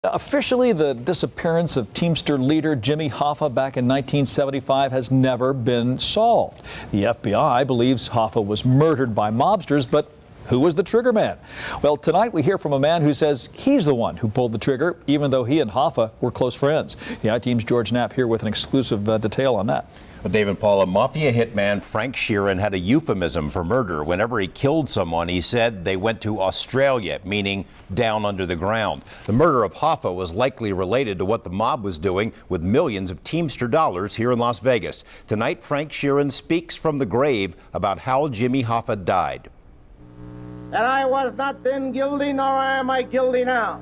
Officially, the disappearance of Teamster leader Jimmy Hoffa back in 1975 has never been solved. The FBI believes Hoffa was murdered by mobsters, but who was the trigger man? Well, tonight we hear from a man who says he's the one who pulled the trigger, even though he and Hoffa were close friends. The I-Team's George Knapp here with an exclusive detail on that. Well, Dave and Paula, mafia hitman Frank Sheeran had a euphemism for murder. Whenever he killed someone, he said they went to Australia, meaning down under the ground. The murder of Hoffa was likely related to what the mob was doing with millions of Teamster dollars here in Las Vegas. Tonight, Frank Sheeran speaks from the grave about how Jimmy Hoffa died. That I was not then guilty, nor am I guilty now.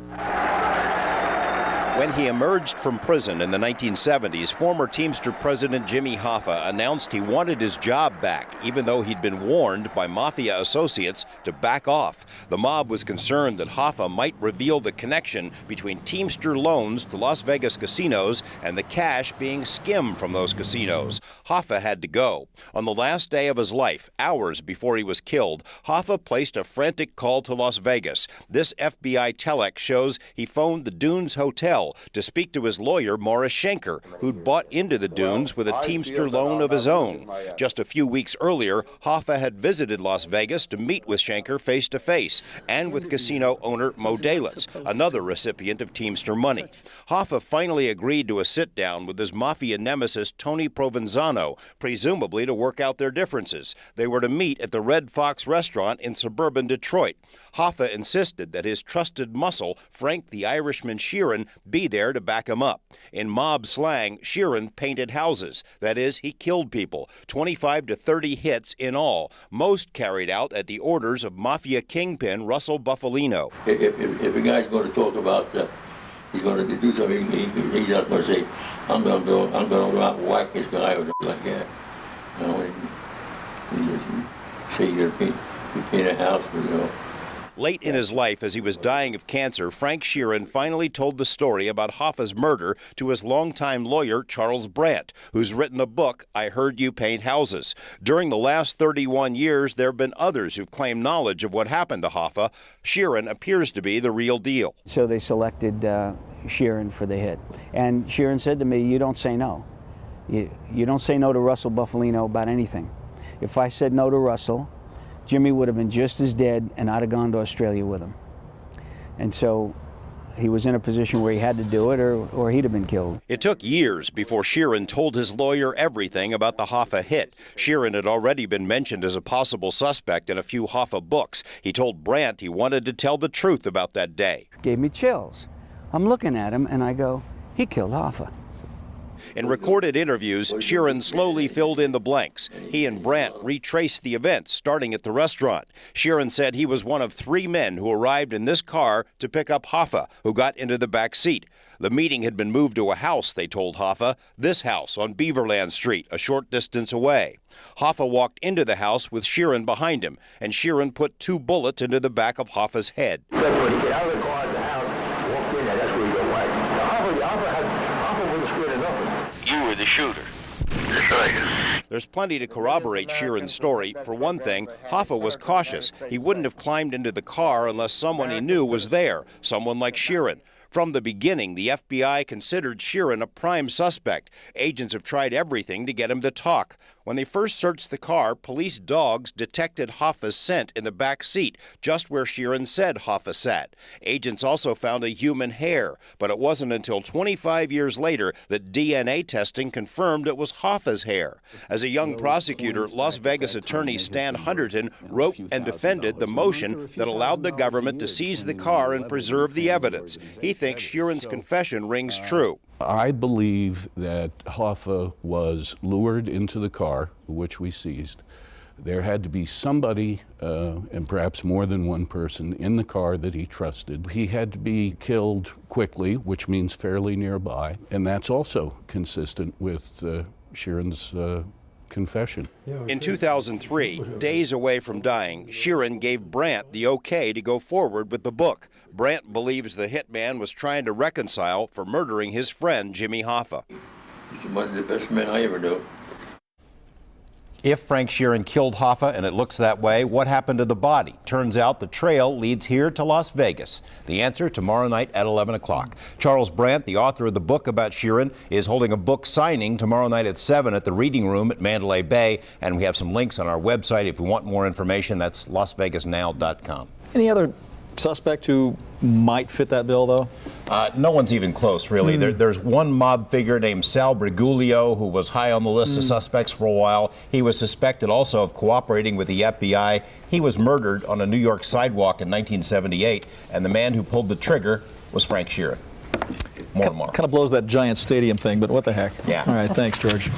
When he emerged from prison in the 1970s, former Teamster President Jimmy Hoffa announced he wanted his job back, even though he'd been warned by mafia associates to back off. The mob was concerned that Hoffa might reveal the connection between Teamster loans to Las Vegas casinos and the cash being skimmed from those casinos. Hoffa had to go. On the last day of his life, hours before he was killed, Hoffa placed a frantic call to Las Vegas. This FBI telex shows he phoned the Dunes Hotel to speak to his lawyer, Morris Schenker, who'd bought into the Dunes with a Teamster loan of his own. Just a few weeks earlier, Hoffa had visited Las Vegas to meet with Schenker face-to-face and with casino owner Mo Dalitz, another recipient of Teamster money. Hoffa finally agreed to a sit-down with his mafia nemesis Tony Provenzano, presumably to work out their differences. They were to meet at the Red Fox restaurant in suburban Detroit. Hoffa insisted that his trusted muscle, Frank the Irishman Sheeran, be there to back him up. In mob slang, Sheeran painted houses. That is, he killed people. 25 to 30 hits in all, most carried out at the orders of mafia kingpin Russell Buffalino. If a guy's going to talk about he's going to do something, he's not going to say, I'm going to go out and whack this guy or something like that. You know, he just say you paint a house, but you know. Late in his life, as he was dying of cancer, Frank Sheeran finally told the story about Hoffa's murder to his longtime lawyer, Charles Brandt, who's written a book, I Heard You Paint Houses. During the last 31 years, there have been others who've claimed knowledge of what happened to Hoffa. Sheeran appears to be the real deal. So they selected Sheeran for the hit. And Sheeran said to me, you don't say no. You don't say no to Russell Buffalino about anything. If I said no to Russell, Jimmy would have been just as dead, and I'd have gone to Australia with him. And so he was in a position where he had to do it, or he'd have been killed. It took years before Sheeran told his lawyer everything about the Hoffa hit. Sheeran had already been mentioned as a possible suspect in a few Hoffa books. He told Brandt he wanted to tell the truth about that day. Gave me chills. I'm looking at him, and I go, he killed Hoffa. In recorded interviews, Sheeran slowly filled in the blanks. He and Brandt retraced the events, starting at the restaurant. Sheeran said he was one of 3 men who arrived in this car to pick up Hoffa, who got into the back seat. The meeting had been moved to a house, they told Hoffa, this house on Beaverland Street, a short distance away. Hoffa walked into the house with Sheeran behind him, and Sheeran put 2 bullets into the back of Hoffa's head. That's when he got out of the car in the house, walked in there, that's where he got whacked. Hoffa wasn't scared of nothing. You were the shooter. That's right. There's plenty to corroborate Sheeran's story. For one thing, Hoffa was cautious. He wouldn't have climbed into the car unless someone he knew was there, someone like Sheeran. From the beginning, the FBI considered Sheeran a prime suspect. Agents have tried everything to get him to talk. When they first searched the car, police dogs detected Hoffa's scent in the back seat, just where Sheeran said Hoffa sat. Agents also found a human hair, but it wasn't until 25 years later that DNA testing confirmed it was Hoffa's hair. As a young prosecutor, Las Vegas attorney Stan Hunterton wrote and defended the motion that allowed the government to seize the car and preserve the evidence. He thinks Sheeran's confession rings true. I believe that Hoffa was lured into the car, which we seized. There had to be somebody, and perhaps more than one person, in the car that he trusted. He had to be killed quickly, which means fairly nearby, and that's also consistent with Sheeran's confession. In 2003, days away from dying, Sheeran gave Brandt the okay to go forward with the book. Brandt believes the hitman was trying to reconcile for murdering his friend Jimmy Hoffa. He's one of the best men I ever knew. If Frank Sheeran killed Hoffa, and it looks that way, what happened to the body? Turns out the trail leads here to Las Vegas. The answer tomorrow night at 11 o'clock. Charles Brandt, the author of the book about Sheeran, is holding a book signing tomorrow night at 7 at the Reading Room at Mandalay Bay. And we have some links on our website if you want more information. That's lasvegasnow.com. Any other suspect who might fit that bill, though? No one's even close, really. There's one mob figure named Sal Brigulio who was high on the list of suspects for a while. He was suspected also of cooperating with the FBI. He was murdered on a New York sidewalk in 1978, and the man who pulled the trigger was Frank Sheeran. More tomorrow. Kind of blows that Giant Stadium thing, but what the heck? Yeah. All right, thanks, George.